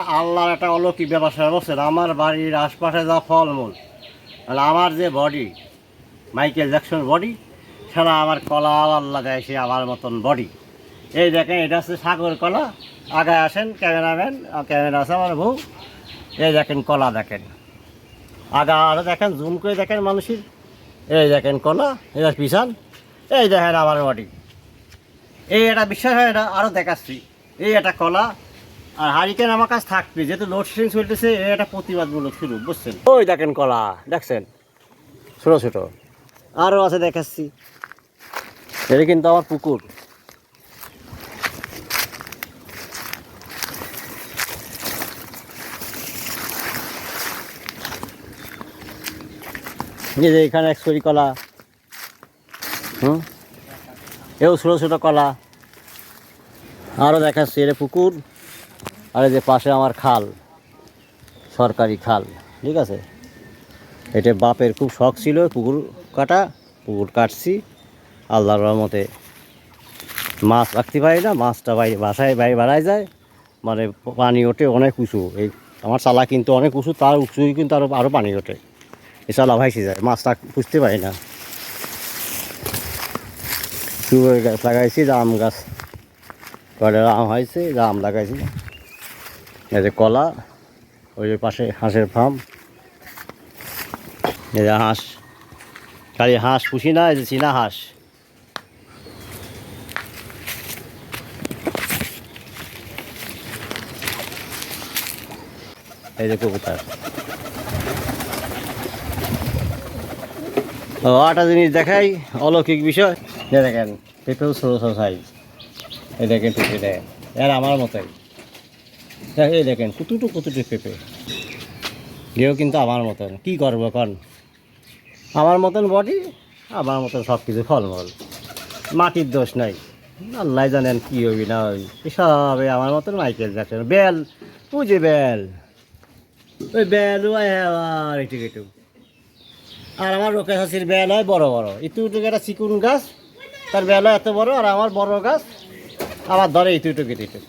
আল্লাহর একটা অলৌকিক ব্যবস্থা বলছেন। আমার বাড়ির আশপাশে যা ফলমূল, মানে আমার যে বডি, মাইকেল জ্যাকসন বডি, সেটা আমার কলা আল্লাহ দেয় সে আমার মতন বডি। এই দেখেন, এটা হচ্ছে সাগর কলা। আগায় আসেন ক্যামেরাম্যান, ক্যামেরা আছে আমার বউ। এই দেখেন কলা, দেখেন আগা আরও দেখেন, জুম করে দেখেন মানুষের। এই দেখেন কলা, এটা পিছন। এই দেখেন আমার বডি। এই এটা বিশ্বাস হয় না, আরও দেখাচ্ছি। এই একটা কলা আর হারিকেন আমার কাছে থাকবে, যেহেতু লোডশেডিং চলতেছে। এটা প্রতিবাদমূলক শুরু, বুঝছেন? ওই দেখেন কলা, দেখছেন ছোটো ছোটো আরও আছে, দেখাচ্ছি। এটা কিন্তু আমার পুকুর। এই যে এখানে একশরি কলা, এও ছোটো ছোটো কলা আরও দেখাচ্ছি। এটা পুকুর। আর এই যে পাশে আমার খাল, সরকারি খাল, ঠিক আছে। এটা বাপের খুব শখ ছিল পুকুর কাটা, পুকুর কাটছি। আল্লাহর রহমতে মাছ রাখতে পারি না, মাছটা বাসায় বাইরে বাড়ায় যায়, মানে পানি ওঠে অনেক উঁচু। এই আমার চালা কিন্তু অনেক উঁচু, তার উঁচুই কিন্তু আরও পানি ওঠে। এই চালা ভাইসে যায়, মাছটা বুঝতে পারি না। চুয়ের গাছ লাগাইছি, আম গাছ, কয়টা আম হয়েছে, আম লাগাইছি। এই যে কলা, ওই যে পাশে হাঁসের ফার্ম। এই যে হাঁস, খালি হাঁস পুষি না, এই যে চীনা হাঁস। এই যে কবুতর। ও একটা জিনিস দেখাই, অলৌকিক বিষয়। দেখেন পেঁপেও ছোটো ছোটো সাইজ। এই দেখেন পেঁপে, দেখেন এর আমার মতোই। এই দেখেন কুতুটু কুতুটু পেঁপে, এও কিন্তু আমার মতন। কী করবো এখন, আমার মতন বডি, আমার মতন সব কিছু ফলমূল। মাটির দোষ নাই, আল্লাহ জানেন কী হবি না হবি। এসবে আমার মতন মাইকেল জ্যাকসন বেল, বুঝে বেল, ওই বেল আবার একটু একটু। আর আমার রোকেশ হাসির বেল হয় বড় বড়, একটু একটু একটা চিকুন গাছ, তার বেল হয় এত বড়। আর আমার বড় গাছ আবার ধরে একটু একটু কেটে একটু।